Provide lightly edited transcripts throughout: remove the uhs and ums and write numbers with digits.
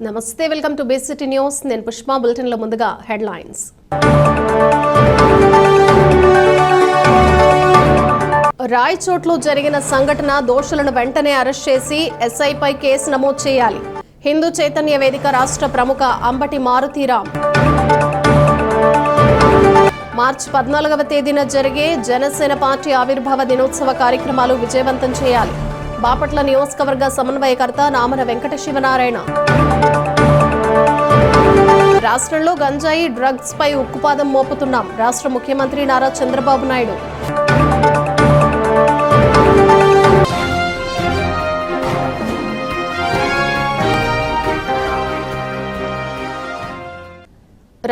నమస్తే, welcome to basicity news. నేను Pushpa. Bulletin లో ముందుగా హెడ్లైన్స్. రాయచోట్లో జరిగిన సంఘటన దోషులను వెంటనే అరెస్ట్ చేసి ఎస్ఐపై కేసు నమోదు చేయాలి. హిందూ చైతన్య వేదిక రాష్ట్ర ప్రముఖ అంబటి మారుతీరామ్. మార్చి 14వ తేదీన జరిగే జనసేన పార్టీ ఆవిర్భావ దినోత్సవ కార్యక్రమాలు విజయవంతం చేయాలి. బాపట్ల నియోజకవర్గ సమన్వయకర్త నామన వెంకట శివనారాయణ. రాష్ట్రంలో గంజాయి డ్రగ్స్ పై ఉక్కుపాదం మోపుతున్నాం. రాష్ట్ర ముఖ్యమంత్రి నారా చంద్రబాబు నాయుడు.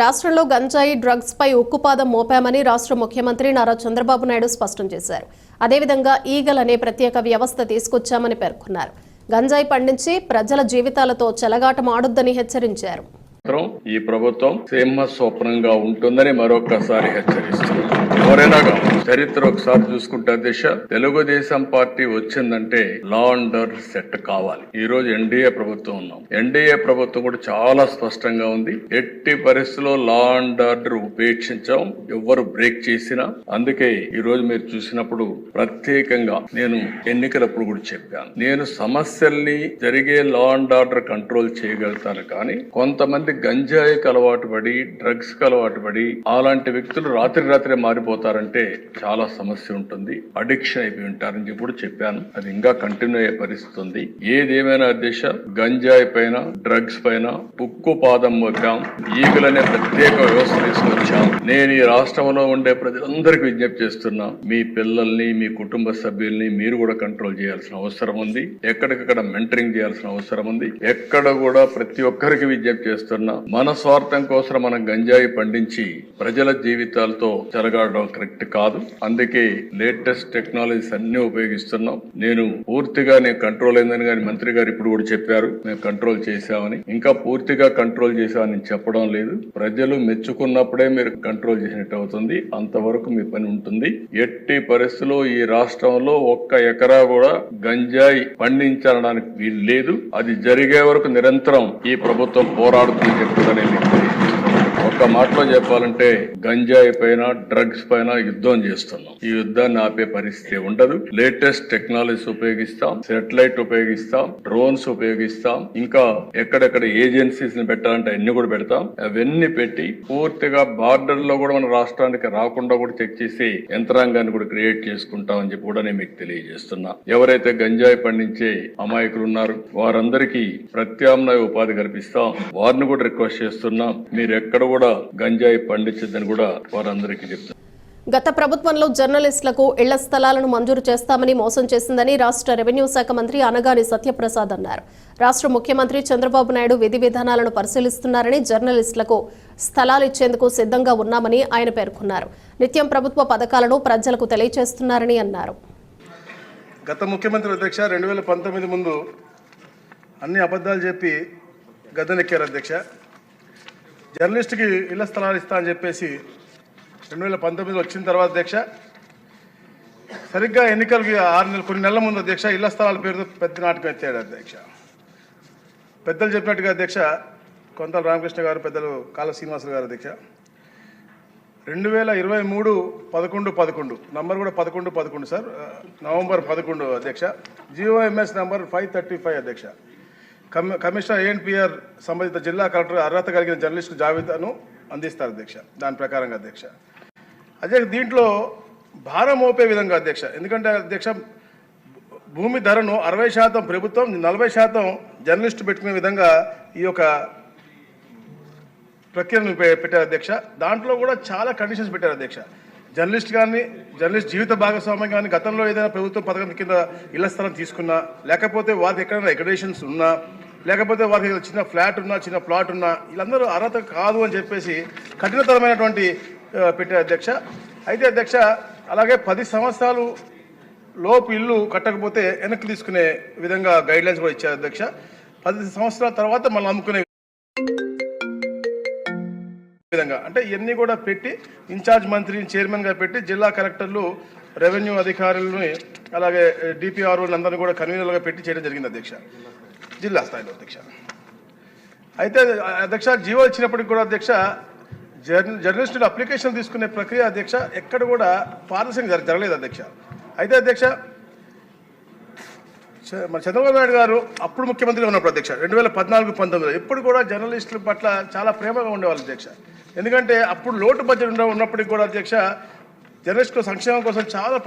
రాష్ట్రంలో గంజాయి డ్రగ్స్ పై ఉక్కుపాదం మోపామని రాష్ట్ర ముఖ్యమంత్రి నారా చంద్రబాబు నాయుడు స్పష్టం చేశారు. అదేవిధంగా ఈగల్ అనే ప్రత్యేక వ్యవస్థ తీసుకొచ్చామని పేర్కొన్నారు. గంజాయి పండించి ప్రజల జీవితాలతో చెలగాటం ఆడొద్దని హెచ్చరించారు. ఈ ప్రభుత్వం సింహ స్వప్నంగా ఉంటుందని మరొకసారి హెచ్చరిస్తున్నారు. ఎవరైనా చరిత్ర ఒకసారి చూసుకుంటే దిశ తెలుగుదేశం పార్టీ వచ్చిందంటే లా అండ్ ఆర్డర్ సెట్ కావాలి. ఈ రోజు ఎన్డీఏ ప్రభుత్వం ఉన్నాం. ఎన్డీఏ ప్రభుత్వం కూడా చాలా స్పష్టంగా ఉంది. ఎట్టి పరిస్థితుల్లో లా అండ్ ఆర్డర్ ఉపేక్షించాం, ఎవ్వరు బ్రేక్ చేసినా. అందుకే ఈ రోజు మీరు చూసినప్పుడు ప్రత్యేకంగా నేను ఎన్నికలప్పుడు కూడా చెప్పాను, నేను సమస్యల్ని జరిగే లా అండ్ ఆర్డర్ కంట్రోల్ చేయగలుగుతాను. కానీ కొంతమంది గంజాయికి అలవాటు పడి డ్రగ్స్ కి అలవాటు పడి అలాంటి వ్యక్తులు రాత్రి మారిపోతారంటే చాలా సమస్య ఉంటుంది. అడిక్షన్ అయిపోయి ఉంటారని చెప్పి కూడా చెప్పాను. అది ఇంకా కంటిన్యూ అయ్యే పరిస్థితి ఉంది. ఏదేమైనా దిశ గంజాయి పైన డ్రగ్స్ పైన ఉక్కు పాదం మోపాం. ఈగలనే ప్రత్యేక వ్యవస్థ తీసుకొచ్చాం. నేను ఈ రాష్ట్రంలో ఉండే ప్రజలందరికీ విజ్ఞప్తి చేస్తున్నా, మీ పిల్లల్ని మీ కుటుంబ సభ్యుల్ని మీరు కూడా కంట్రోల్ చేయాల్సిన అవసరం ఉంది. ఎక్కడికక్కడ మెంటరింగ్ చేయాల్సిన అవసరం ఉంది. ఎక్కడ కూడా ప్రతి ఒక్కరికి విజ్ఞప్తి చేస్తున్నా, మన స్వార్థం కోసం మనం గంజాయి పండించి ప్రజల జీవితాలతో చెలగాడడం కరెక్ట్ కాదు. అందుకే లేటెస్ట్ టెక్నాలజీస్ అన్ని ఉపయోగిస్తున్నాం. నేను కంట్రోల్ అయిందని కానీ మంత్రి గారు ఇప్పుడు కూడా చెప్పారు, మేము కంట్రోల్ చేశామని. ఇంకా పూర్తిగా కంట్రోల్ చేశామని చెప్పడం లేదు. ప్రజలు మెచ్చుకున్నప్పుడే మీరు కంట్రోల్ చేసినట్టు అవుతుంది. అంతవరకు మీ పని ఉంటుంది. ఎట్టి పరిస్థితుల్లో ఈ రాష్ట్రంలో ఒక్క ఎకరా కూడా గంజాయి పండించడానికి వీలు లేదు. అది జరిగే వరకు నిరంతరం ఈ ప్రభుత్వం పోరాడుతుందని చెప్తుందని ఒక్క మాటలో చెప్పాలంటే గంజాయి పైన డ్రగ్స్ పైన యుద్ధం చేస్తున్నాం. ఈ యుద్ధాన్ని ఆపే పరిస్థితి ఉండదు. లేటెస్ట్ టెక్నాలజీస్ ఉపయోగిస్తాం, సెటిలైట్ ఉపయోగిస్తాం, డ్రోన్స్ ఉపయోగిస్తాం. ఇంకా ఎక్కడెక్కడ ఏజెన్సీస్ ని పెట్టాలంటే అన్ని కూడా పెడతాం. అవన్నీ పెట్టి పూర్తిగా బార్డర్ లో కూడా మన రాష్ట్రానికి రాకుండా కూడా చెక్ చేసి యంత్రాంగాన్ని కూడా క్రియేట్ చేసుకుంటాం అని చెప్పి కూడా నేను మీకు తెలియజేస్తున్నా. ఎవరైతే గంజాయి పండించే అమాయకులు ఉన్నారు వారందరికీ ప్రత్యామ్నాయ ఉపాధి కల్పిస్తాం. వారిని కూడా రిక్వెస్ట్ చేస్తున్నాం, మీరు ఎక్కడ కూడా గంజాయి పండించదని కూడా వారందరికీ చెప్తారు. గత ప్రభుత్వంలో జర్నలిస్టులకు ఇళ్ల స్థలాలను మంజూరు చేస్తామని మోసం చేసిందని రాష్ట్ర రెవెన్యూ శాఖ మంత్రి అనగాని సత్యప్రసాద్ అన్నారు. రాష్ట్ర ముఖ్యమంత్రి చంద్రబాబు నాయుడు విధి విధానాలను పరిశీలిస్తున్నారని, జర్నలిస్టులకు స్థలాలు ఇచ్చేందుకు సిద్ధంగా ఉన్నామని ఆయన పేర్కొన్నారు. నిత్యం ప్రభుత్వ పథకాలను ప్రజలకు తెలియజేస్తున్నారని అన్నారు. గత ముఖ్యమంత్రి అధ్యక్ష 2019 ముందు అన్ని అబద్ధాలు చెప్పి గద్దెనెక్కారు అధ్యక్ష. జర్నలిస్టుకి ఇళ్ల స్థలాలు ఇస్తా అని చెప్పేసి 2019 వచ్చిన తర్వాత అధ్యక్ష సరిగ్గా ఎన్నికలకి కొన్ని నెలల ముందు అధ్యక్ష ఇళ్ల స్థలాల పేరుతో పెద్ద నాటకం ఎత్తాడు అధ్యక్ష. పెద్దలు చెప్పినట్టుగా అధ్యక్ష కొంతల రామకృష్ణ గారు, పెద్దలు కాళ్ళ శ్రీనివాసరావు గారు అధ్యక్ష 2023 11/11 నంబర్ కూడా 11/11 సార్, నవంబర్ 11 అధ్యక్ష, GOMS నంబర్ 535 అధ్యక్ష. కమిషనర్ ANPR సంబంధిత జిల్లా కలెక్టర్ అర్హత కలిగిన జర్నలిస్టు జాబితాను అందిస్తారు అధ్యక్ష. దాని ప్రకారంగా అధ్యక్ష అదే దీంట్లో భారం మోపే విధంగా అధ్యక్ష, ఎందుకంటే అధ్యక్ష భూమి ధరను 60% ప్రభుత్వం 40% జర్నలిస్టు పెట్టుకునే విధంగా ఈ యొక్క ప్రక్రియను పెట్టారు అధ్యక్ష. దాంట్లో కూడా చాలా కండిషన్స్ పెట్టారు అధ్యక్ష. జర్నలిస్ట్ కానీ, జర్నలిస్ట్ జీవిత భాగస్వామ్యం కానీ, గతంలో ఏదైనా ప్రభుత్వం పథకం కింద ఇళ్ల స్థలం తీసుకున్నా, లేకపోతే వారికి ఎక్కడైనా అక్రిడేషన్స్ ఉన్నా, లేకపోతే వారికి చిన్న ఫ్లాట్ ఉన్నా, చిన్న ప్లాట్ ఉన్నా, వీళ్ళందరూ అర్హత కాదు అని చెప్పేసి కఠినతరమైనటువంటి పెట్టారు అధ్యక్ష. అయితే అధ్యక్ష అలాగే 10 సంవత్సరాలు లోపు ఇల్లు కట్టకపోతే వెనక్కి తీసుకునే విధంగా గైడ్లైన్స్ కూడా ఇచ్చారు అధ్యక్ష. 10 సంవత్సరాల తర్వాత మనం అమ్ముకునే విధంగా అంటే ఇవన్నీ కూడా పెట్టి ఇన్ఛార్జ్ మంత్రిని చైర్మన్గా పెట్టి జిల్లా కలెక్టర్లు, రెవెన్యూ అధికారులని, అలాగే DPRఓ అందరినీ కూడా కన్వీనర్లుగా పెట్టి చేయడం జరిగింది అధ్యక్ష, జిల్లా స్థాయిలో అధ్యక్ష. అయితే అధ్యక్ష జీవో ఇచ్చినప్పటికి కూడా అధ్యక్ష జర్నలిస్టులు అప్లికేషన్ తీసుకునే ప్రక్రియ అధ్యక్ష ఎక్కడ కూడా పారదర్శకంగా జరగలేదు అధ్యక్ష. అయితే అధ్యక్ష మన చంద్రబాబు నాయుడు గారు అప్పుడు ముఖ్యమంత్రిగా ఉన్నప్పుడు అధ్యక్ష 2014-19 ఎప్పుడు కూడా జర్నలిస్టుల పట్ల చాలా ప్రేమగా ఉండేవాళ్ళు అధ్యక్ష. ఎందుకంటే అప్పుడు లోటు బడ్జెట్ ఉన్నప్పటికీ కూడా అధ్యక్ష జర్నలిస్టుల సంక్షేమం కోసం చాలా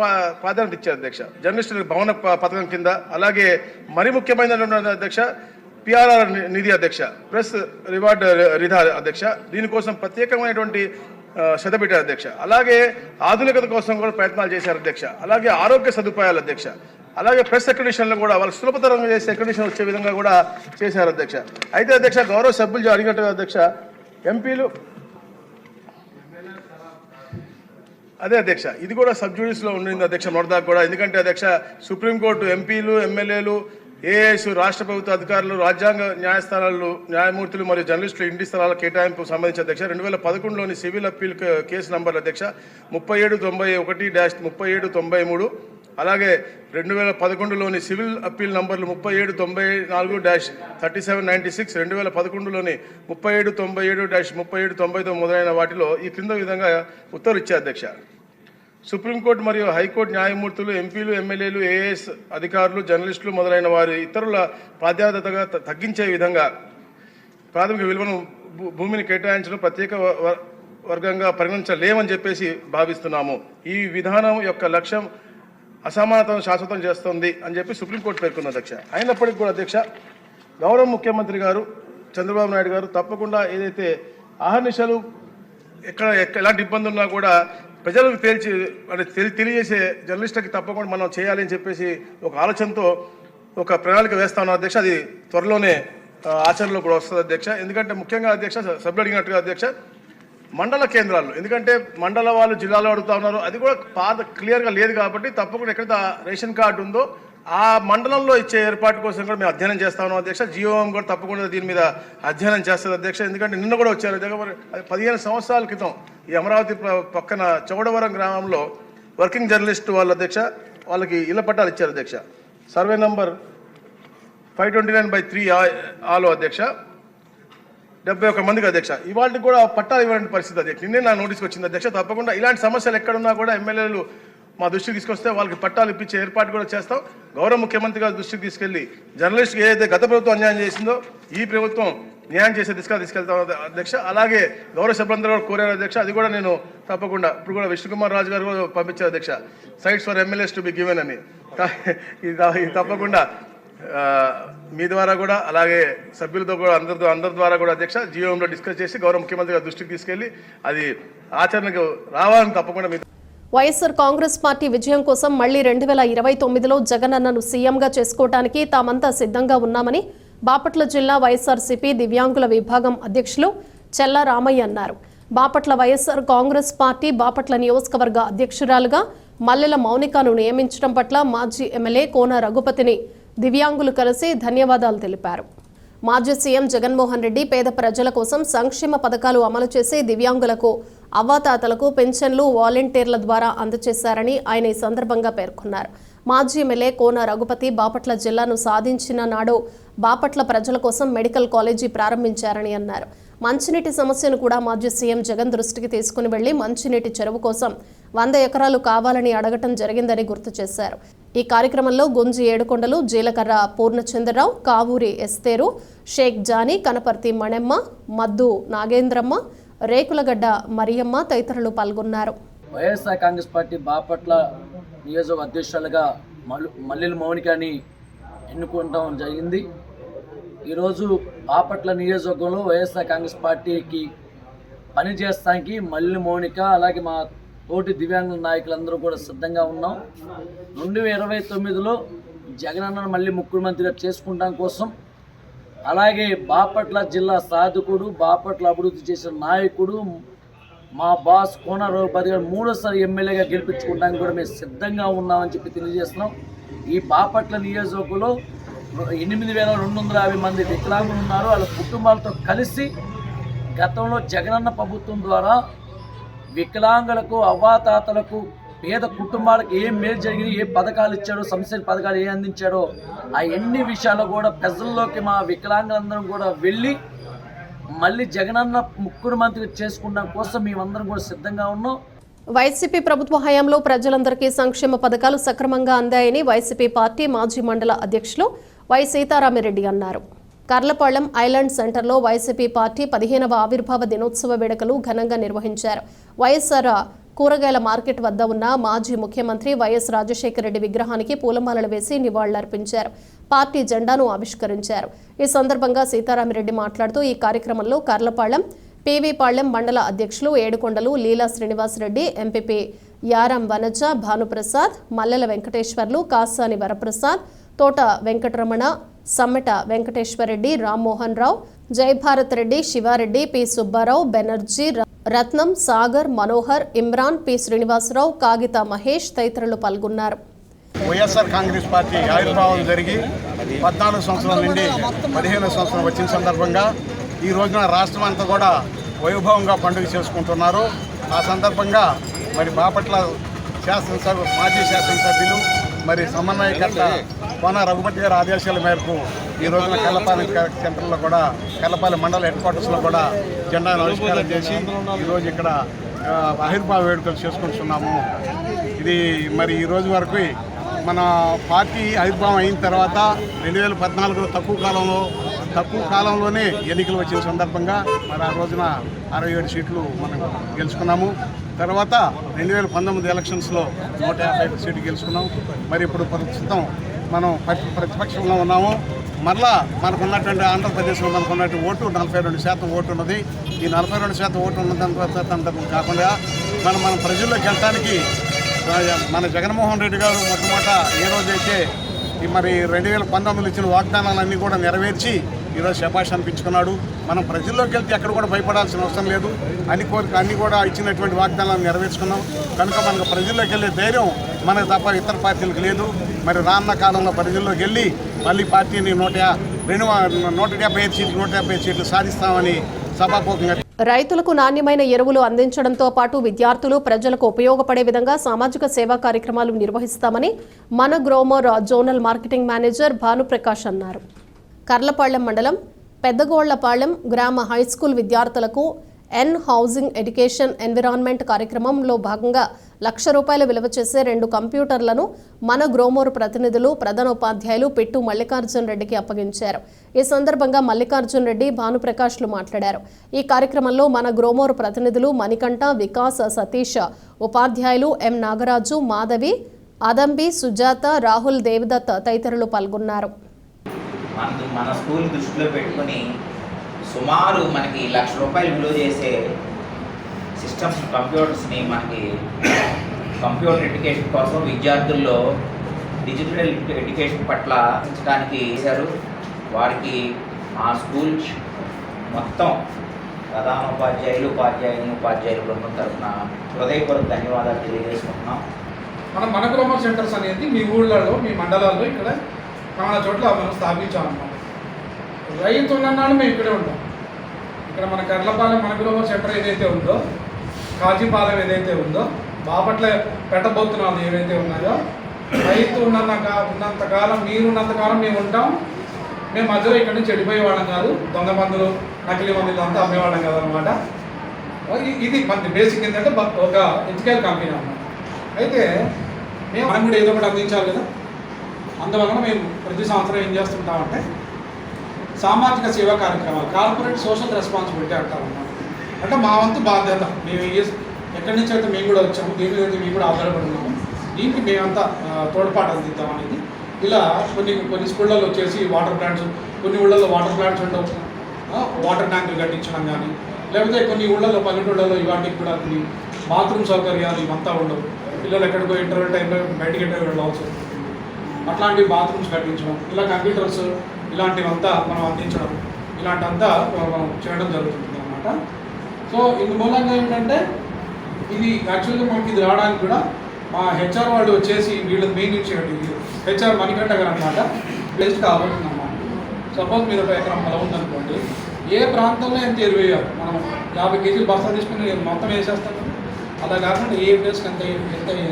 ప్రాధాన్యత ఇచ్చారు అధ్యక్ష. జర్నలిస్టుల భవన పథకం కింద, అలాగే మరి ముఖ్యమైన అధ్యక్ష పిఆర్ఆర్ నిధి అధ్యక్ష, ప్రెస్ రివార్డ్ నిధి అధ్యక్ష, దీనికోసం ప్రత్యేకమైనటువంటి శ్రద్ధ పెట్టారు అధ్యక్ష. అలాగే ఆధునికత కోసం కూడా ప్రయత్నాలు చేశారు అధ్యక్ష. అలాగే ఆరోగ్య సదుపాయాలు అధ్యక్ష, అలాగే ప్రెస్ అక్రిడిషన్లు కూడా వాళ్ళకి సులభతరంగా చేసే అక్రిడిషన్ వచ్చే విధంగా కూడా చేశారు అధ్యక్ష. అయితే అధ్యక్ష గౌరవ సభ్యులు అడిగినట్టుగా అధ్యక్ష ఎంపీలు అదే అధ్యక్ష ఇది కూడా సబ్జుడిస్లో ఉండింది అధ్యక్ష మొదటిదాకా కూడా. ఎందుకంటే అధ్యక్ష సుప్రీంకోర్టు ఎంపీలు, ఎమ్మెల్యేలు, ఏఎస్, రాష్ట్ర ప్రభుత్వ అధికారులు, రాజ్యాంగ న్యాయస్థానాలు, న్యాయమూర్తులు మరియు జర్నలిస్టులు ఇంటి స్థలాల కేటాయింపు సంబంధించి అధ్యక్ష 2011లోని సివిల్ అప్పీల్ కేసు నంబర్ అధ్యక్ష 3791-3793, అలాగే 2011లోని సివిల్ అప్పీల్ నంబర్లు 3794-3796, 2011లోని 3797-3799 మొదలైన వాటిలో ఈ క్రింద విధంగా ఉత్తర్వులు ఇచ్చారు అధ్యక్ష. సుప్రీంకోర్టు మరియు హైకోర్టు న్యాయమూర్తులు, ఎంపీలు, ఎమ్మెల్యేలు, ఏఎస్ అధికారులు, జర్నలిస్టులు మొదలైన వారి ఇతరుల ప్రాధాన్యతగా తగ్గించే విధంగా ప్రాథమిక విలువను భూమిని కేటాయించడం ప్రత్యేక వర్గంగా పరిగణించలేమని చెప్పేసి భావిస్తున్నాము. ఈ విధానం యొక్క లక్ష్యం అసమానతను శాశ్వతం చేస్తుంది అని చెప్పి సుప్రీంకోర్టు పేర్కొన్న అధ్యక్ష. అయినప్పటికీ కూడా అధ్యక్ష గౌరవ ముఖ్యమంత్రి గారు చంద్రబాబు నాయుడు గారు తప్పకుండా ఏదైతే అహర్నిశలు ఎలాంటి ఇబ్బంది ఉన్నా కూడా ప్రజలకు తెలియజేసే జర్నలిస్టులకి తప్పకుండా మనం చేయాలి అని చెప్పేసి ఒక ఆలోచనతో ఒక ప్రణాళిక వేస్తా ఉన్నాం అధ్యక్ష. అది త్వరలోనే ఆచరణలో కూడా వస్తుంది అధ్యక్ష. ఎందుకంటే ముఖ్యంగా అధ్యక్ష సభ్యులు అడిగినట్టుగా అధ్యక్ష మండల కేంద్రాలు, ఎందుకంటే మండల వాళ్ళు జిల్లాలో అడుగుతా ఉన్నారు, అది కూడా క్లియర్గా లేదు కాబట్టి తప్పకుండా ఎక్కడైతే రేషన్ కార్డు ఉందో ఆ మండలంలో ఇచ్చే ఏర్పాటు కోసం కూడా మేము అధ్యయనం చేస్తా ఉన్నాం అధ్యక్ష. జియోఎం కూడా తప్పకుండా దీని మీద అధ్యయనం చేస్తుంది అధ్యక్ష. ఎందుకంటే నిన్న కూడా వచ్చారు అధ్యక్ష. 15 సంవత్సరాల క్రితం ఈ అమరావతి పక్కన చౌడవరం గ్రామంలో వర్కింగ్ జర్నలిస్ట్ వాళ్ళు అధ్యక్ష వాళ్ళకి ఇళ్ల పట్టాలు ఇచ్చారు అధ్యక్ష. సర్వే నంబర్ 529/3 ఆలో అధ్యక్ష 71 మందికి అధ్యక్ష. ఇవాళ కూడా పట్టాలు ఇవ్వని పరిస్థితి అధ్యక్ష. నిన్నే నా నోటీస్కి వచ్చింది అధ్యక్ష. తప్పకుండా ఇలాంటి సమస్యలు ఎక్కడున్నా కూడా ఎమ్మెల్యేలు మా దృష్టికి తీసుకొస్తే వాళ్ళకి పట్టాలు ఇప్పించే ఏర్పాటు కూడా చేస్తాం. గౌరవ ముఖ్యమంత్రి గారి దృష్టికి తీసుకెళ్లి జర్నలిస్ట్కి ఏదైతే గత ప్రభుత్వం అన్యాయం చేసిందో ఈ ప్రభుత్వం న్యాయం చేసే దిశగా తీసుకెళ్తాం అధ్యక్ష. అలాగే గౌరవ సభ్యులందరూ కూడా కోరారు అధ్యక్ష. అది కూడా నేను తప్పకుండా ఇప్పుడు కూడా విష్ణుకుమార్ రాజు గారు కూడా పంపించారు అధ్యక్ష, sites for MLAs to be given అని. ఇది తప్పకుండా మీ ద్వారా కూడా అలాగే సభ్యులతో కూడా అందరి ద్వారా కూడా అధ్యక్ష జియోఎంలో డిస్కస్ చేసి గౌరవ ముఖ్యమంత్రి గారి దృష్టికి తీసుకెళ్లి అది ఆచరణకు రావాలని తప్పకుండా మీ వైఎస్ఆర్ కాంగ్రెస్ పార్టీ విజయం కోసం మళ్లీ 2029లో జగనన్నను సీఎంగా చేసుకోవడానికి తామంతా సిద్ధంగా ఉన్నామని బాపట్ల జిల్లా వైఎస్ఆర్సీపీ దివ్యాంగుల విభాగం అధ్యక్షులు చెల్లా రామయ్య అన్నారు. బాపట్ల వైఎస్ఆర్ కాంగ్రెస్ పార్టీ బాపట్ల నియోజకవర్గ అధ్యక్షురాలుగా మల్లెల మౌనికను నియమించడం పట్ల మాజీ ఎమ్మెల్యే కోన రఘుపతిని దివ్యాంగులు కలిసి ధన్యవాదాలు తెలిపారు. మాజీ సీఎం జగన్మోహన్ రెడ్డి పేద ప్రజల కోసం సంక్షేమ పథకాలు అమలు చేసి దివ్యాంగులకు అవ్వాతాతలకు పెన్షన్లు వాలంటీర్ల ద్వారా అందజేశారని ఆయన ఈ సందర్భంగా పేర్కొన్నారు. మాజీ ఎమ్మెల్యే కోన రఘుపతి బాపట్ల జిల్లాను సాధించిన నాడు బాపట్ల ప్రజల కోసం మెడికల్ కాలేజీ ప్రారంభించారని అన్నారు. మంచినీటి సమస్యను కూడా మాజీ సీఎం జగన్ దృష్టికి తీసుకుని వెళ్లి మంచినీటి చెరువు కోసం 100 ఎకరాలు కావాలని అడగటం జరిగిందని గుర్తు చేశారు. ఈ కార్యక్రమంలో గుంజి ఏడుకొండలు, జీలకర్ర పూర్ణచంద్రరావు, కావూరి ఎస్తేరు, షేక్ జానీ, కనపర్తి మణెమ్మ, మద్దు నాగేంద్రమ్మ, రేకులగడ్డ మరియమ్మ తదితరులు పాల్గొన్నారు. వైఎస్ఆర్ కాంగ్రెస్ పార్టీ బాపట్ల నియోజకవర్గ అధ్యక్షులుగా మల్లెల మౌనికని ఎన్నుకోవడం జరిగింది. ఈరోజు బాపట్ల నియోజకవర్గంలో వైఎస్ఆర్ కాంగ్రెస్ పార్టీకి పనిచేస్తానికి మల్లెల మౌనిక అలాగే మా తోటి దివ్యాంగ నాయకులందరూ కూడా సిద్ధంగా ఉన్నాం. 2029లో జగనన్నను మళ్ళీ ముఖ్యమంత్రిగా చేసుకుంటాం కోసం, అలాగే బాపట్ల జిల్లా సాధకుడు, బాపట్ల అభివృద్ధి చేసిన నాయకుడు మా బాస్ కోన రఘుపతి గారు 3వ ఎమ్మెల్యేగా గెలిపించుకోవడానికి కూడా మేము సిద్ధంగా ఉన్నామని చెప్పి తెలియజేస్తున్నాం. ఈ బాపట్ల నియోజకవర్గంలో 8,250 మంది వికలాంగులు ఉన్నారు. వాళ్ళ కుటుంబాలతో కలిసి గతంలో జగనన్న ప్రభుత్వం ద్వారా వికలాంగులకు, అవ్వాతాతలకు, పేద కుటుంబాలకు ఏం మేలు జరిగింది, ఏ పథకాలు ఇచ్చాడో, సంక్షేమ పథకాలు ఏం అందించాడో ఆ ఎన్ని విషయాలు కూడా ప్రజల్లోకి మా వికలాంగులందరం కూడా వెళ్ళి మళ్ళీ జగనన్న ముఖ్యమంత్రి చేసుకున్న కోసం మేమందరం కూడా సిద్ధంగా ఉన్నాం. వైసీపీ ప్రభుత్వ హయాంలో ప్రజలందరికీ సంక్షేమ పథకాలు సక్రమంగా అందాయని వైసీపీ పార్టీ మాజీ మండల అధ్యక్షులు వై సీతారామిరెడ్డి అన్నారు. కర్లపాళెం ఐలాండ్ సెంటర్లో వైసీపీ పార్టీ 15వ ఆవిర్భావ దినోత్సవ వేడుకలు ఘనంగా నిర్వహించారు. వైఎస్ఆర్ కూరగాయల మార్కెట్ వద్ద ఉన్న మాజీ ముఖ్యమంత్రి వైఎస్ రాజశేఖర రెడ్డి విగ్రహానికి పూలమాలలు వేసి నివాళులర్పించారు. పార్టీ జెండాను ఆవిష్కరించారు. ఈ సందర్భంగా సీతారామిరెడ్డి మాట్లాడుతూ ఈ కార్యక్రమంలో కర్లపాళెం పీవీపాళ్లెం మండల అధ్యక్షులు ఏడుకొండలు లీలా శ్రీనివాసరెడ్డి, ఎంపీపీ యారం వనజ, భానుప్రసాద్, మల్లెల వెంకటేశ్వర్లు, కాసాని వరప్రసాద్, తోట వెంకటరమణ, సమ్మెట వెంకటేశ్వరరెడ్డి, రామ్మోహన్ రావు, జయభారత్ రెడ్డి, శివారెడ్డి, పి సుబ్బారావు, బెనర్జీ, రత్నం, సాగర్, మనోహర్, ఇమ్రాన్, పి శ్రీనివాసరావు, కాగిత మహేష్ తదితరులు పాల్గొన్నారు. వైఎస్ఆర్ కాంగ్రెస్ పార్టీ ఆవిర్భావం జరిగి 14 సంవత్సరాల నుండి 15 సంవత్సరం వచ్చిన సందర్భంగా ఈ రోజున రాష్ట్రం అంతా కూడా వైభవంగా పండుగ చేసుకుంటున్నారు. ఆ సందర్భంగా మరి బాపట్ల మాజీ శాసనసభ్యులు మరి సమన్వయకర్త కోన రఘుపతి గారి ఆదేశాల మేరకు ఈ రోజున కల్లపాలెం సెంటర్లో కూడా కల్లపాలెం మండల హెడ్ క్వార్టర్స్లో కూడా జెండాను ఆవిష్కారం చేసి ఈరోజు ఇక్కడ ఆవిర్భావ వేడుకలు చేసుకుంటున్నాము. ఇది మరి ఈ రోజు వరకు మన పార్టీ ఆవిర్భావం అయిన తర్వాత 2014లో తక్కువ కాలంలోనే ఎన్నికలు వచ్చిన సందర్భంగా మరి ఆ రోజున 67 సీట్లు మనం గెలుచుకున్నాము. తర్వాత 2019 ఎలక్షన్స్లో 150 సీట్లు గెలుచుకున్నాం. మరి ఇప్పుడు ప్రస్తుతం మనం ప్రతిపక్షంలో ఉన్నాము. మరలా మనకున్నటువంటి ఆంధ్రప్రదేశ్లో మనకున్నటువంటి ఓటు 42% ఓటు ఉన్నది. ఈ 42% ఓటు ఉన్నదంతా కాకుండా మనం ప్రజల్లోకి వెళ్ళడానికి మన జగన్మోహన్ రెడ్డి గారు మొట్టమొదట ఏ రోజైతే మరి 2019 ఇచ్చిన వాగ్దానాలన్నీ కూడా నెరవేర్చి ఈరోజు శభాష్ అనిపించుకున్నాడు. మనం ప్రజల్లోకి వెళ్తే ఎక్కడ కూడా భయపడాల్సిన అవసరం లేదు. అన్ని కూడా ఇచ్చినటువంటి వాగ్దానాలను నెరవేర్చుకున్నాం కనుక మనకు ప్రజల్లోకి వెళ్ళే ధైర్యం మనకు తప్ప ఇతర పార్టీలకు లేదు. మరి రానున్న కాలంలో ప్రజల్లోకి వెళ్ళి మళ్ళీ పార్టీని 175 సీట్లు సాధిస్తామని సభాపూర్వకంగా రైతులకు నాణ్యమైన ఎరువులు అందించడంతో పాటు విద్యార్థులు ప్రజలకు ఉపయోగపడే విధంగా సామాజిక సేవా కార్యక్రమాలు నిర్వహిస్తామని మన గ్రోమర్ జోనల్ మార్కెటింగ్ మేనేజర్ భానుప్రకాష్ అన్నారు. కర్లపాళ్లెం మండలం పెద్దగోళ్లపాళ్లెం గ్రామ హైస్కూల్ విద్యార్థులకు ఎన్ హౌసింగ్ ఎడ్యుకేషన్ ఎన్విరాన్మెంట్ కార్యక్రమంలో భాగంగా ₹1,00,000 విలువ చేసే 2 కంప్యూటర్లను మన గ్రోమోర్ ప్రతినిధులు ప్రధానోపాధ్యాయులు పిట్టు మల్లికార్జున్ రెడ్డికి అప్పగించారు. ఈ సందర్భంగా మల్లికార్జున్ రెడ్డి, భానుప్రకాష్లు మాట్లాడారు. ఈ కార్యక్రమంలో మన గ్రోమోర్ ప్రతినిధులు మణికంఠ, వికాస్, సతీష్, ఉపాధ్యాయులు ఎం నాగరాజు, మాధవి, అదంబి, సుజాత, రాహుల్, దేవదత్ తదితరులు పాల్గొన్నారు. మన స్కూల్ దృష్టిలో పెట్టుకుని సుమారు మనకి ₹1,00,000 విలువ చేసే సిస్టమ్స్, కంప్యూటర్స్ని మనకి కంప్యూటర్ ఎడ్యుకేషన్ కోసం విద్యార్థుల్లో డిజిటల్ ఎడ్యుకేషన్ పట్ల పెంచడానికి చేశారు. వారికి మా స్కూల్ మొత్తం ప్రధానోపాధ్యాయులు, ఉపాధ్యాయుల బృందం తరఫున హృదయపూర్వక ధన్యవాదాలు తెలియజేసుకుంటున్నాం. మన గ్రోమర్ సెంటర్స్ అనేది మీ ఊళ్ళలో, మీ మండలాల్లో ఇక్కడ చాలా చోట్ల మనం స్థాపించామన్నమాట. రైతు ఉన్ననాడు మేము ఇక్కడే ఉంటాం. ఇక్కడ మన కర్లపాలెం మన గ్రోమర్ సెంటర్ ఏదైతే ఉందో, కాజీపాలెం ఏదైతే ఉందో, బాపట్ల పెట్టబోతున్నాం ఏవైతే ఉన్నాయో, రైతు ఉన్నంతకాలం, మీరున్నంతకాలం మేము ఉంటాం. మేము మధ్యలో ఇక్కడ నుంచి చెడిపోయేవాళ్ళం కాదు. దొంగ మందులు, నకిలీ మందులు అంతా అమ్మేవాళ్ళం కాదనమాట. ఇది మన బేసిక్ ఏంటంటే ఒక ఎథికల్ కంపెనీ అన్నమాట. అయితే మనం కూడా ఏదో ఒకటి అందించాలి కదా. అందువలన మేము ప్రతి సంవత్సరం ఏం చేస్తుంటామంటే సామాజిక సేవా కార్యక్రమాలు, కార్పొరేట్ సోషల్ రెస్పాన్సిబిలిటీ అంటామన్నమాట. అంటే మా వంతు బాధ్యత, మేము ఎక్కడి నుంచి అయితే మేము కూడా వచ్చాము, దీని మీద మేము కూడా ఆధారపడున్నాము, దీనికి మేమంతా తోడ్పాటు అందిద్దాం అనేది. ఇలా కొన్ని స్కూళ్ళల్లో వచ్చేసి వాటర్ ప్లాంట్స్, కొన్ని ఊళ్ళల్లో వాటర్ ప్లాంట్స్ ఉండవు, వాటర్ ట్యాంకులు కట్టించడం కానీ, లేకపోతే కొన్ని ఊళ్ళల్లో పల్లెటూళ్ళలో ఇవాటికి కూడా కొన్ని బాత్రూమ్ సౌకర్యాలు ఇవంతా ఉండవు. పిల్లలు ఎక్కడికో ఇంటర్వెల్ టైంలో బయటికి వెళ్ళవచ్చు, అట్లాంటి బాత్రూమ్స్ కట్టించడం, ఇలా కంప్యూటర్స్ ఇలాంటివంతా మనం అందించడం, ఇలాంటివంతా మనం చేయడం జరుగుతుంది అన్నమాట. సో ఇందు మూలంగా ఏంటంటే ఇది యాక్చువల్గా మనకి ఇది రావడానికి కూడా మా హెచ్ఆర్ వాళ్ళు వచ్చేసి వీళ్ళకి మెయిన్ ఇచ్చేయండి, హెచ్ఆర్ మణికంఠ గారు అనమాట. బెస్ట్ కాబోతుంది అన్నమాట. సపోజ్ మీరు ఒక ఎకరం పొలం ఉందనుకోండి, ఏ ప్రాంతంలో ఎంత ఎరువు వేయాలి, మనం 50 కేజీలు బస్తా తీసుకుని మొత్తం వేసేస్తాం. అలా కాకుండా ఏ ప్లేస్కి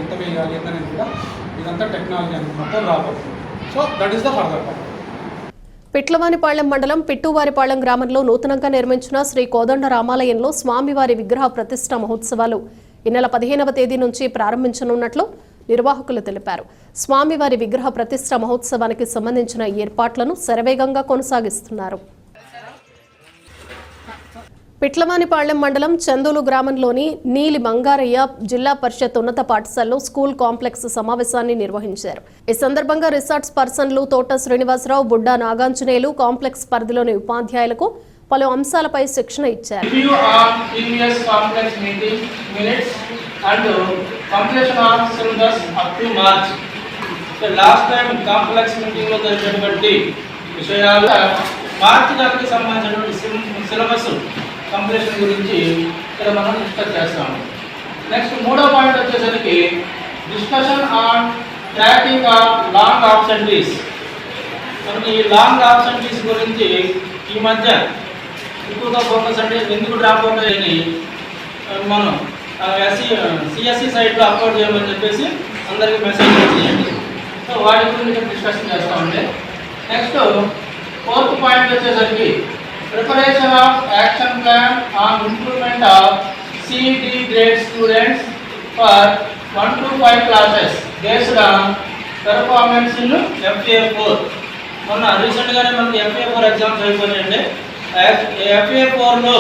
ఎంత వేయాలి అనేది కూడా ఇదంతా టెక్నాలజీ అనేది మొత్తం రాబోతుంది. So that is the further part. Pittalavanipalem మండలం పిట్టువారిపాళెం గ్రామంలో నూతనంగా నిర్మించిన శ్రీ కోదండ రామాలయంలో స్వామివారి విగ్రహ ప్రతిష్ఠ మహోత్సవాలు ఈ నెల 15వ తేదీ నుంచి ప్రారంభించనున్నట్లు నిర్వాహకులు తెలిపారు. స్వామివారి విగ్రహ ప్రతిష్ఠ మహోత్సవానికి సంబంధించిన ఏర్పాట్లను శరవేగంగా కొనసాగిస్తున్నారు. పిట్లవానిపాళెం మండలం చందోలు గ్రామంలోని నీలి బంగారయ్య జిల్లా పరిషత్ ఉన్నత పాఠశాలలో స్కూల్ కాంప్లెక్స్ సమావేశాన్ని నిర్వహించారు. ఈ సందర్భంగా రిసార్ట్స్ పర్సన్లు తోట శ్రీనివాసరావు, బుడ్డా నాగాంజనేయులు కాంప్లెక్స్ పరిధిలోని ఉపాధ్యాయులకు పలు అంశాలపై శిక్షణ ఇచ్చారు. కంప్లీషన్ గురించి ఇక్కడ మనం డిస్కస్ చేస్తాము. నెక్స్ట్ 3వ పాయింట్ వచ్చేసరికి discussion on tracking of long absentees. మనకి ఈ లాంగ్ ఆబ్సెంటీస్ గురించి ఈ మధ్య ఎక్కువగా ఫోకస్ అంటే ఎందుకు డ్రాప్ అవుతాయని మనం సిఎస్సి సైట్లో అప్లోడ్ చేయమని చెప్పేసి అందరికీ మెసేజ్ చేయండి. సో వాటి గురించి డిస్కషన్ చేస్తామండి. నెక్స్ట్ 4th పాయింట్ వచ్చేసరికి preparation of action plan on improvement of C/D grade students for 1 to 5 classes based on performance in FA4. మొన్న రీసెంట్గానే మనకి FA4 ఎగ్జామ్స్ అయిపోయాయండి. FA4లో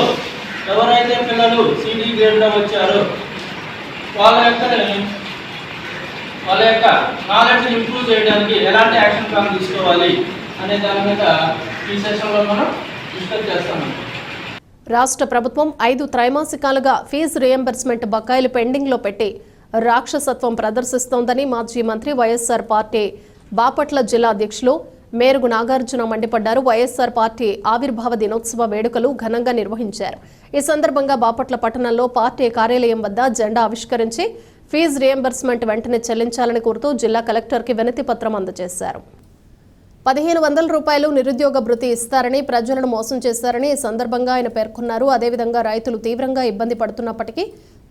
ఎవరైతే పిల్లలు CD గ్రేడ్లో వచ్చారో వాళ్ళ యొక్క నాలెడ్జ్ ఇంప్రూవ్ చేయడానికి ఎలాంటి యాక్షన్ ప్లాన్ తీసుకోవాలి అనే దాని మీద ఈ సెషన్లో మనం రాష్ట్ర ప్రభుత్వం 5 త్రైమాసికాలుగా ఫీజు రియంబర్స్మెంట్ బకాయిలు పెండింగ్లో పెట్టి రాక్షసత్వం ప్రదర్శిస్తోందని మాజీ మంత్రి వైఎస్ఆర్ పార్టీ బాపట్ల జిల్లా అధ్యక్షులు మేరుగు నాగార్జున మండిపడ్డారు. వైఎస్ఆర్ పార్టీ ఆవిర్భావ దినోత్సవ వేడుకలు ఘనంగా నిర్వహించారు. ఈ సందర్భంగా బాపట్ల పట్టణంలో పార్టీ కార్యాలయం వద్ద జెండా ఆవిష్కరించి ఫీజు రియంబర్స్మెంట్ వెంటనే చెల్లించాలని కోరుతూ జిల్లా కలెక్టర్కి వినతి పత్రం అందజేశారు. 1500 రూపాయలు నిరుద్యోగ భృతి ఇస్తారని ప్రజలను మోసం చేశారని ఈ సందర్భంగా ఆయన పేర్కొన్నారు. అదేవిధంగా రైతులు తీవ్రంగా ఇబ్బంది పడుతున్నప్పటికీ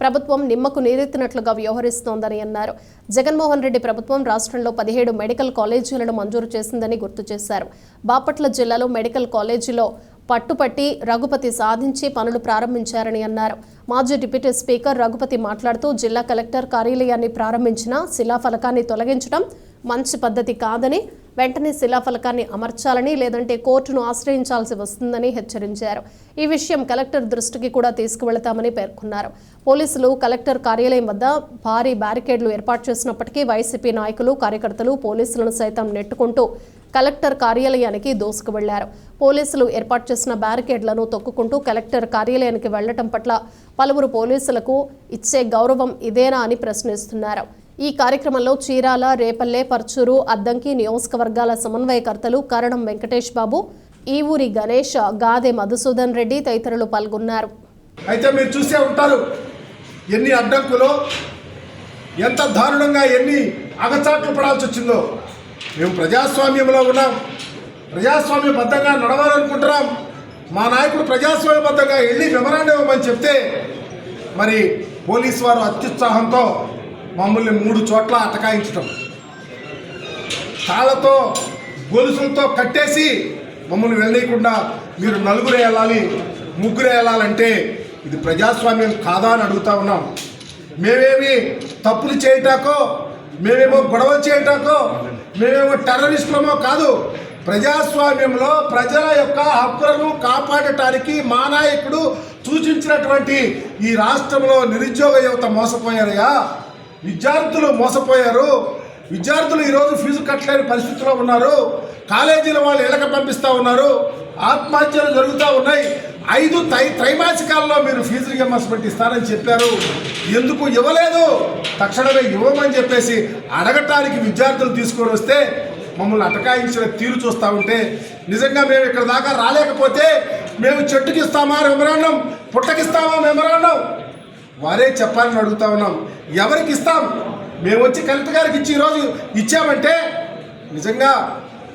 ప్రభుత్వం నిమ్మకు నీరెత్తినట్లుగా వ్యవహరిస్తోందని అన్నారు. జగన్మోహన్ రెడ్డి ప్రభుత్వం రాష్ట్రంలో 17 మెడికల్ కాలేజీలను మంజూరు చేసిందని గుర్తు చేశారు. బాపట్ల జిల్లాలో మెడికల్ కాలేజీలో పట్టుపట్టి రఘుపతి సాధించి పనులు ప్రారంభించారని అన్నారు. మాజీ డిప్యూటీ స్పీకర్ రఘుపతి మాట్లాడుతూ జిల్లా కలెక్టర్ కార్యాలయాన్ని ప్రారంభించిన శిలాఫలకాన్ని తొలగించడం మంచి పద్ధతి కాదని, వెంటనే శిలాఫలకాన్ని అమర్చాలని లేదంటే కోర్టును ఆశ్రయించాల్సి వస్తుందని హెచ్చరించారు. ఈ విషయం కలెక్టర్ దృష్టికి కూడా తీసుకువెళతామని పేర్కొన్నారు. పోలీసులు కలెక్టర్ కార్యాలయం వద్ద భారీ బ్యారికేడ్లు ఏర్పాటు చేసినప్పటికీ వైసీపీ నాయకులు, కార్యకర్తలు పోలీసులను సైతం నెట్టుకుంటూ కలెక్టర్ కార్యాలయానికి దూసుకు వెళ్లారు. పోలీసులు ఏర్పాటు చేసిన బ్యారికేడ్లను తొక్కుకుంటూ కలెక్టర్ కార్యాలయానికి వెళ్లడం పట్ల పలువురు పోలీసులకు ఇచ్చే గౌరవం ఇదేనా అని ప్రశ్నిస్తున్నారు. ఈ కార్యక్రమంలో చీరాల, రేపల్లె, పర్చూరు, అద్దంకి నియోజకవర్గాల సమన్వయకర్తలు కరణం వెంకటేష్ బాబు, ఈవూరి గణేష్, గాదే మధుసూదన్ రెడ్డి తదితరులు పాల్గొన్నారు. అయితే మీరు చూసే ఉంటారు ఎన్ని అడ్డంకులో, ఎంత దారుణంగా ఎన్ని అగచాట్లు పడాల్సి వచ్చిందో. మేము ప్రజాస్వామ్యంలో ఉన్నాం, ప్రజాస్వామ్యబద్ధంగా నడవాలనుకుంటున్నాం. మా నాయకుడు ప్రజాస్వామ్యబద్ధంగా వెళ్ళి మెమరాండం ఇవ్వమని చెప్తే మరి పోలీసు వారు అత్యుత్సాహంతో మమ్మల్ని 3 చోట్ల అటకాయించడం, తాళ్లతో గొలుసులతో కట్టేసి మమ్మల్ని వెళ్ళకుండా మీరు 4 వెళ్ళాలి, 3 వెళ్ళాలంటే ఇది ప్రజాస్వామ్యం కాదా అని అడుగుతా ఉన్నాం. మేమేమి తప్పులు చేయటాకో, మేమేమో గొడవలు చేయటాకో, మేమేమో టెర్రరిస్టులమో కాదు. ప్రజాస్వామ్యంలో ప్రజల యొక్క హక్కులను కాపాడటానికి మా నాయకుడు సూచించినటువంటి ఈ రాష్ట్రంలో నిరుద్యోగ యువత మోసపోయారయ్యా, విద్యార్థులు మోసపోయారు. విద్యార్థులు ఈరోజు ఫీజు కట్టలేని పరిస్థితిలో ఉన్నారు. కాలేజీల వాళ్ళు ఇళ్ళకి పంపిస్తూ ఉన్నారు. ఆత్మహత్యలు జరుగుతూ ఉన్నాయి. 5 త్రైమాసికాల్లో మీరు ఫీజు రియంబర్స్మెంట్ ఇస్తారని చెప్పారు, ఎందుకు ఇవ్వలేదు? తక్షణమే ఇవ్వమని చెప్పేసి అడగటానికి విద్యార్థులు తీసుకొని వస్తే మమ్మల్ని అటకాయించిన తీరు చూస్తూ ఉంటే నిజంగా మేము ఇక్కడ దాకా రాలేకపోతే మేము చెట్టుకి ఇస్తామా మెమరాండం, పుట్టకిస్తామా మెమరాండం? వారే చెప్పాలని అడుగుతా ఉన్నాం. ఎవరికి ఇస్తాం? మేము వచ్చి కలెక్టర్ గారికి ఇచ్చి ఈరోజు ఇచ్చామంటే నిజంగా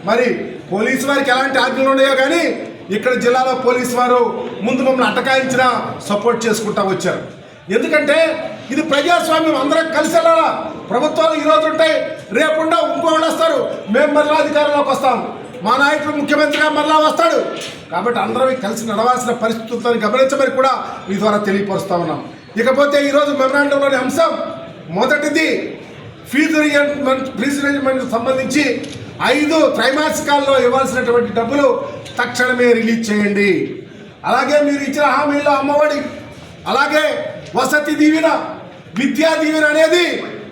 మరి పోలీసు వారికి ఎలాంటి ఆజ్ఞలు ఉన్నాయో కానీ ఇక్కడ జిల్లాలో పోలీసు వారు ముందు మమ్మల్ని అటకాయించినా సపోర్ట్ చేసుకుంటా వచ్చారు. ఎందుకంటే ఇది ప్రజాస్వామ్యం, అందరం కలిసి వెళ్ళాలా. ప్రభుత్వాలు ఈరోజు ఉంటాయి, రేపుండా ఇంకోళ్ళు వస్తారు, మేము మళ్ళీ అధికారంలోకి వస్తాం. మా నాయకుడు ముఖ్యమంత్రిగా మరలా వస్తాడు. కాబట్టి అందరం కలిసి నడవాల్సిన పరిస్థితులను గమనించమని కూడా మీ ద్వారా తెలియపరుస్తూ ఉన్నాం. ఇకపోతే ఈరోజు మెమరాండంలోని అంశం మొదటిది ఫీజు రీయింబర్స్మెంట్ సంబంధించి 5 త్రైమాసికాల్లో ఇవ్వాల్సినటువంటి డబ్బులు తక్షణమే రిలీజ్ చేయండి. అలాగే మీరు ఇచ్చిన హామీల్లో అమ్మఒడి, అలాగే వసతి దీవెన, విద్యా దీవెన అనేది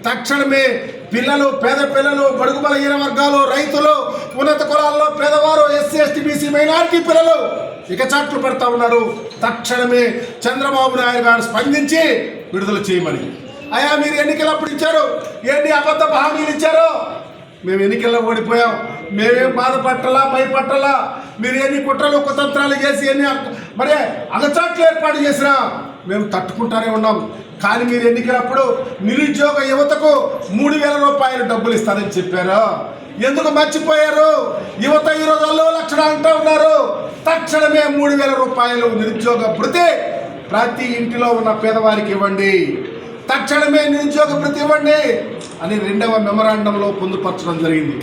తక్షణమే పిల్లలు, పేద పిల్లలు, బడుగు బలహీన వర్గాలు, రైతులు, ఉన్నత కులాల్లో పేదవారు, ఎస్సీ ఎస్టీ బీసీ మైనారిటీ పిల్లలు ఇక చాట్లు పెడతా ఉన్నారు. తక్షణమే చంద్రబాబు నాయుడు గారు స్పందించి విడుదల చేయమని. అయ్యా మీరు ఎన్నికలప్పుడు ఇచ్చారు, ఎన్ని అబద్ధపు హామీలు ఇచ్చారో. మేము ఎన్నికల్లో ఓడిపోయాం, మేమేం బాధపట్టాలా భయపట్టాలా. మీరు ఎన్ని కుట్రలు కుతంత్రాలు చేసి ఎన్ని మరి అగచాట్లు ఏర్పాటు చేసినా మేము తట్టుకుంటానే ఉన్నాం. కానీ మీరు ఎన్నికలప్పుడు నిరుద్యోగ యువతకు 3,000 రూపాయలు డబ్బులు ఇస్తారని చెప్పారు. ఎందుకు మర్చిపోయారు? యువత ఈరోజు అల్లో లక్షణ అంటూ ఉన్నారు. తక్షణమే 3,000 రూపాయలు నిరుద్యోగ భృతి ప్రతి ఇంటిలో ఉన్న పేదవారికి ఇవ్వండి. తక్షణమే నిరుద్యోగ భృతి ఇవ్వండి అని 2వ మెమరాండంలో పొందుపరచడం జరిగింది.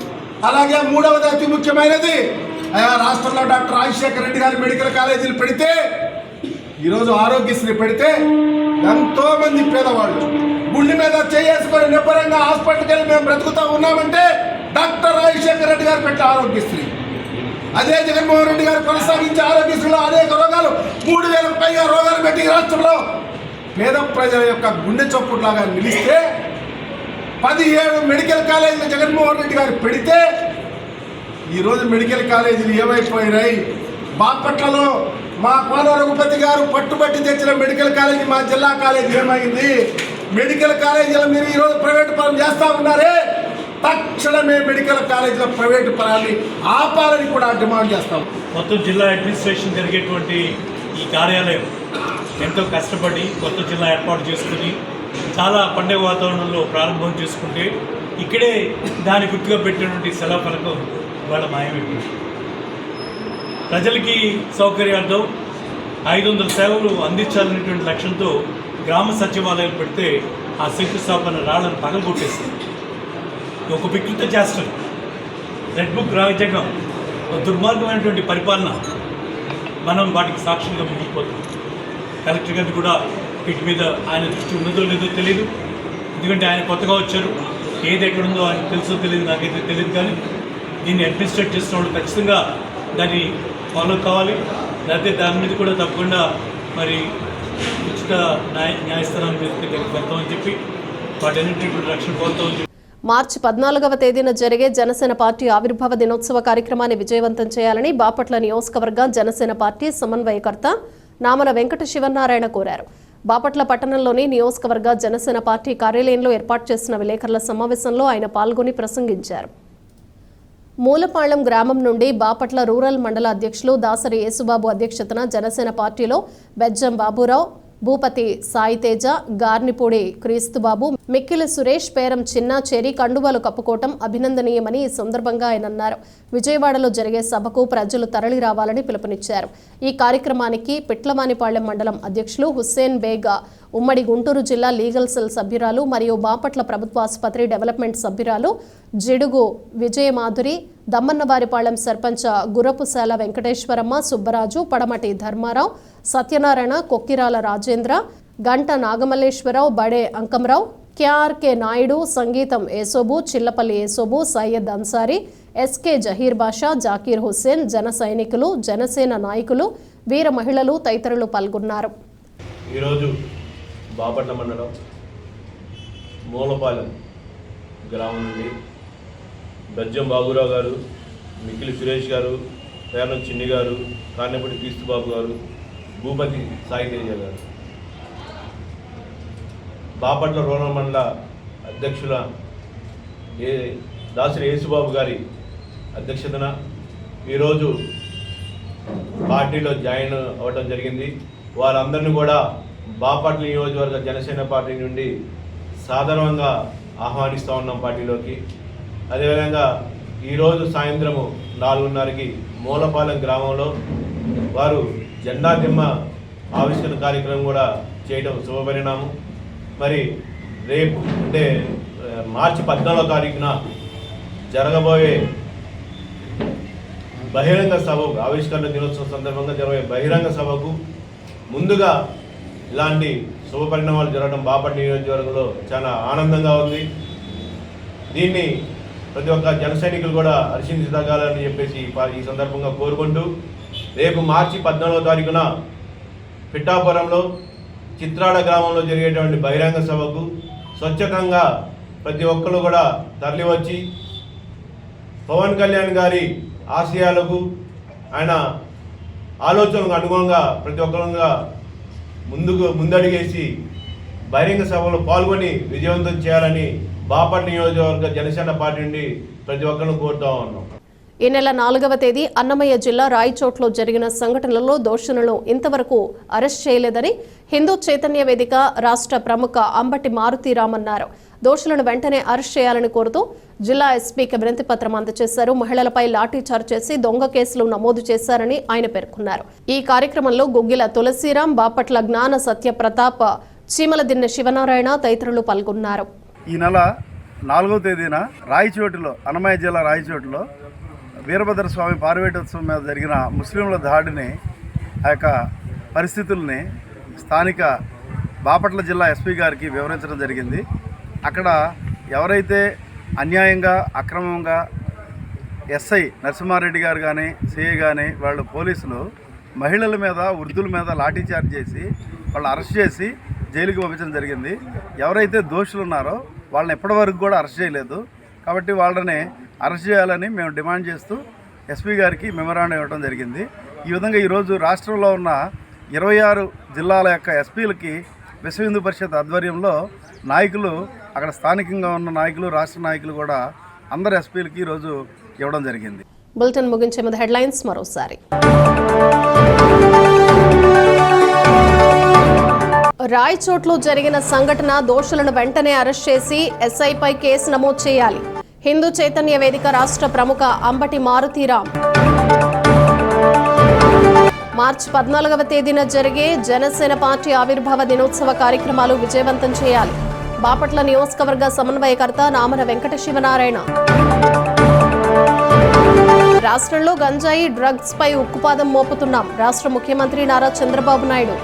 అలాగే 3వది అతి ముఖ్యమైనది, రాష్ట్రంలో డాక్టర్ రాజశేఖర రెడ్డి గారి మెడికల్ కాలేజీలు పెడితే, ఈరోజు ఆరోగ్యశ్రీ పెడితే ఎంతో మంది పేదవాళ్ళు గుండె మీద చేసుకొని నిబ్బరంగా హాస్పిటల్కి వెళ్ళి మేము బ్రతుకుతా ఉన్నామంటే డాక్టర్ రాజశేఖర రెడ్డి గారు పెట్టే ఆరోగ్యశ్రీ. అదే జగన్మోహన్ రెడ్డి గారు కొనసాగించే ఆరోగ్యశ్రీలో అనేక రోగాలు 3,000కు పైగా రోగాలు పెట్టి ఈ రాష్ట్రంలో పేద ప్రజల యొక్క గుండె చొప్పుడులాగా నిలిస్తే 17 మెడికల్ కాలేజీలు జగన్మోహన్ రెడ్డి గారు పెడితే ఈరోజు మెడికల్ కాలేజీలు ఏమైపోయినాయి? బాపట్లలో మా కోన రఘుపతి గారు పట్టుబట్టి తెచ్చిన మెడికల్ కాలేజీ మా జిల్లా కాలేజీ ఏమైంది? మెడికల్ కాలేజీలో మీరు ఈరోజు ప్రైవేటు పరం చేస్తూ ఉన్నారే. తక్షణమే మెడికల్ కాలేజీల ప్రైవేటు పరాన్ని ఆపాలని కూడా డిమాండ్ చేస్తాం. మొత్తం జిల్లా అడ్మినిస్ట్రేషన్ జరిగేటువంటి ఈ కార్యాలయం ఎంతో కష్టపడి కొత్త జిల్లా ఏర్పాటు చేసుకుని చాలా పండుగ వాతావరణంలో ప్రారంభం చేసుకుంటే ఇక్కడే దాని గుర్తుగా పెట్టినటువంటి సెలవు ఫలకం ఇవాళ మాయమైపోయింది. ప్రజలకి సౌకర్యార్థం 500 సేవలు అందించాలనేటువంటి లక్ష్యంతో గ్రామ సచివాలయాలు పెడితే ఆ శంకుస్థాపన రాళ్లను పగలగొట్టేసింది. ఒక వికృత చేష్టం, రెడ్ బుక్ రాజ్యాంగం, దుర్మార్గమైనటువంటి పరిపాలన మనం వాటికి సాక్షులుగా మిగిలిపోతాం. కలెక్టర్ గారిని కూడా వీటి మీద ఆయన దృష్టి ఉన్నదో లేదో తెలియదు. ఎందుకంటే ఆయన కొత్తగా వచ్చారు, ఏది ఎక్కడుందో ఆయన తెలుసో తెలియదు, నాకైతే తెలియదు. కానీ దీన్ని అడ్మినిస్ట్రేట్ చేసిన వాళ్ళు ఖచ్చితంగా దాన్ని ఫాలో కావాలి. లేకపోతే దాని మీద కూడా తప్పకుండా మరి ఉచిత న్యాయస్థానం మీద వెళ్తామని చెప్పి వాటన్నింటి రక్షణ కోరుతామని చెప్పి. మార్చి 14వ తేదీన జరిగే జనసేన పార్టీ ఆవిర్భావ దినోత్సవ కార్యక్రమాన్ని విజయవంతం చేయాలని బాపట్ల నియోజకవర్గ జనసేన పార్టీ సమన్వయకర్త నామల వెంకట శివనారాయణ కోరారు. బాపట్ల పట్టణంలోని నియోజకవర్గ జనసేన పార్టీ కార్యాలయంలో ఏర్పాటు చేసిన విలేకరుల సమావేశంలో ఆయన పాల్గొని ప్రసంగించారు. మూలపాళ్లం గ్రామం నుండి బాపట్ల రూరల్ మండల అధ్యక్షులు దాసరి యేసుబాబు అధ్యక్షతన జనసేన పార్టీలో బెజ్జం బాబురావు, భూపతి సాయితేజ, గార్నిపూడి క్రీస్తుబాబు, మిక్కిలి సురేష్, పేరం చిన్న చేరి కండువాలు కప్పుకోవటం అభినందనీయమని ఈ సందర్భంగా ఆయన అన్నారు. విజయవాడలో జరిగే సభకు ప్రజలు తరలి రావాలని పిలుపునిచ్చారు. ఈ కార్యక్రమానికి పిట్లవానిపాళ్లెం మండలం అధ్యక్షులు హుస్సేన్ బేగా, ఉమ్మడి గుంటూరు జిల్లా లీగల్ సెల్ సభ్యురాలు మరియు బాపట్ల ప్రభుత్వ ఆసుపత్రి డెవలప్మెంట్ సభ్యురాలు జిడుగు విజయమాధురి, దమ్మన్నవారిపాళ్లెం సర్పంచ్ గురపుశాల వెంకటేశ్వరమ్మ, సుబ్బరాజు, పడమటి ధర్మారావు, సత్యనారాయణ, కొక్కిరాల రాజేంద్ర, గంట నాగమల్లేశ్వరరావు, బడే అంకంరావు, కేఆర్కే నాయుడు, సంగీతం ఏసోబు, చిల్లపల్లి ఏసోబు, సయ్యద్ అన్సారీ, ఎస్కే జహీర్ బాషా, జాకీర్ హుస్సేన్, జన సైనికులు, జనసేన నాయకులు, వీర మహిళలు తదితరులు పాల్గొన్నారు. ఈరోజు బాపట్ల మండలం మూలపాలెం గ్రామం నుండి బెజ్జం బాబురావు గారు, మిక్కిలి సురేష్ గారు, పేర్లం చిన్ని గారు, కాన్నెపూడి క్రీస్తుబాబు గారు, భూపతి సాయితేజ గారు, బాపట్ల రూరల్ మండల అధ్యక్షుల దాసరి యేసుబాబు గారి అధ్యక్షతన ఈరోజు పార్టీలో జాయిన్ అవ్వడం జరిగింది. వారందరినీ కూడా బాపట్ల నియోజకవర్గ జనసేన పార్టీ నుండి సాధారణంగా ఆహ్వానిస్తూ ఉన్నాం పార్టీలోకి. అదేవిధంగా ఈరోజు సాయంత్రము 4:30కి మూలపాలెం గ్రామంలో వారు జెండా దిమ్మ ఆవిష్కరణ కార్యక్రమం కూడా చేయడం శుభపరిణామం. మరి రేపు అంటే మార్చి 14వ తారీఖున జరగబోయే బహిరంగ సభకు ఆవిష్కరణ దినోత్సవం సందర్భంగా జరిగే బహిరంగ సభకు ముందుగా ఇలాంటి శుభ పరిణామాలు జరగడం బాపట్ల నియోజకవర్గంలో చాలా ఆనందంగా ఉంది. దీన్ని ప్రతి ఒక్క జన సైనికులు కూడా హర్షించదగాలని చెప్పేసి ఈ సందర్భంగా కోరుకుంటూ రేపు మార్చి 14వ తారీఖున పిఠాపురంలో చిత్రాడ గ్రామంలో జరిగేటువంటి బహిరంగ సభకు స్వచ్ఛతంగా ప్రతి ఒక్కరు కూడా తరలివచ్చి పవన్ కళ్యాణ్ గారి ఆశయాలకు ఆయన ఆలోచనలకు అనుగుణంగా ప్రతి ఒక్కరుగా ముందడిగేసి బహిరంగ సభలో పాల్గొని విజయవంతం చేయాలని బాపట్ల నియోజకవర్గ జనసేన పార్టీ నుండి ప్రతి ఒక్కరిని కోరుతా ఉన్నాం. ఈ నెల 4వ తేదీ అన్నమయ్య జిల్లా రాయచోట్లో జరిగిన సంఘటనలలో దోషులను ఇంతవరకు అరెస్ట్ చేయలేదని హిందూ చైతన్య వేదిక రాష్ట్ర ప్రముఖ అంబటి మారుతీరామ్ అన్నారు. దోషులను వెంటనే అరెస్ట్ చేయాలని కోరుతూ జిల్లా ఎస్పీకి వినతి పత్రం అందజేశారు. మహిళలపై లాఠీచార్జ్ చేసి దొంగ కేసులు నమోదు చేశారని ఆయన పేర్కొన్నారు. ఈ కార్యక్రమంలో గుగ్గిల తులసిరాం, బాపట్ల జ్ఞాన సత్య ప్రతాప్, చీమలదిన్నె శివనారాయణ తదితరులు పాల్గొన్నారు. ఈ నెల 4వ తేదీన రాయచోటిలో, అన్నమయ్య జిల్లా రాయచోటిలో వీరభద్రస్వామి పార్వేటోత్సవం మీద జరిగిన ముస్లింల దాడిని, ఆ యొక్క పరిస్థితుల్ని స్థానిక బాపట్ల జిల్లా ఎస్పీ గారికి వివరించడం జరిగింది. అక్కడ ఎవరైతే అన్యాయంగా అక్రమంగా ఎస్ఐ నరసింహారెడ్డి గారు కానీ సిఐ కానీ వాళ్ళు పోలీసులు మహిళల మీద వృద్ధుల మీద లాఠీచార్జ్ చేసి వాళ్ళు అరెస్ట్ చేసి జైలుకి పంపించడం జరిగింది. ఎవరైతే దోషులు ఉన్నారో వాళ్ళని ఎప్పటివరకు కూడా అరెస్ట్ చేయలేదు. కాబట్టి వాళ్ళని అరెస్ట్ చేయాలని మేము డిమాండ్ చేస్తూ ఎస్పీ గారికి మెమరాండం ఇవ్వడం జరిగింది. ఈ విధంగా ఈరోజు రాష్ట్రంలో ఉన్న 26 జిల్లాల యొక్క ఎస్పీలకి విశ్వ హిందూ పరిషత్ ఆధ్వర్యంలో నాయకులు, అక్కడ స్థానికంగా ఉన్న నాయకులు, రాష్ట్ర నాయకులు కూడా అందరు ఎస్పీలకి ఈరోజు ఇవ్వడం జరిగింది. బులెటిన్ ముగించే ముందు హెడ్లైన్స్ మరోసారి. రాయచోట్లో జరిగిన సంఘటన, దోషులను వెంటనే అరెస్ట్ చేసి ఎస్ఐపై కేసు నమోదు చేయాలి. హిందూ చైతన్య వేదిక రాష్ట్ర ప్రముఖ అంబటి మారుతీరాం. మార్చి 14వ తేదీన జరిగే జనసేన పార్టీ ఆవిర్భావ దినోత్సవ కార్యక్రమాలు విజయవంతం చేయాలి. బాపట్ల నియోజకవర్గ సమన్వయకర్త నామన వెంకట శివనారాయణ. రాష్ట్రంలో గంజాయి, డ్రగ్స్ పై ఉక్కుపాదం మోపుతున్నాం. రాష్ట్ర ముఖ్యమంత్రి నారా చంద్రబాబు నాయుడు.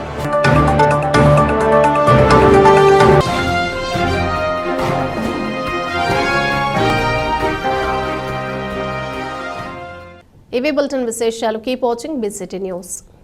ఇవి బులెటిన్ విశేషాలు. Keep watching BCT news.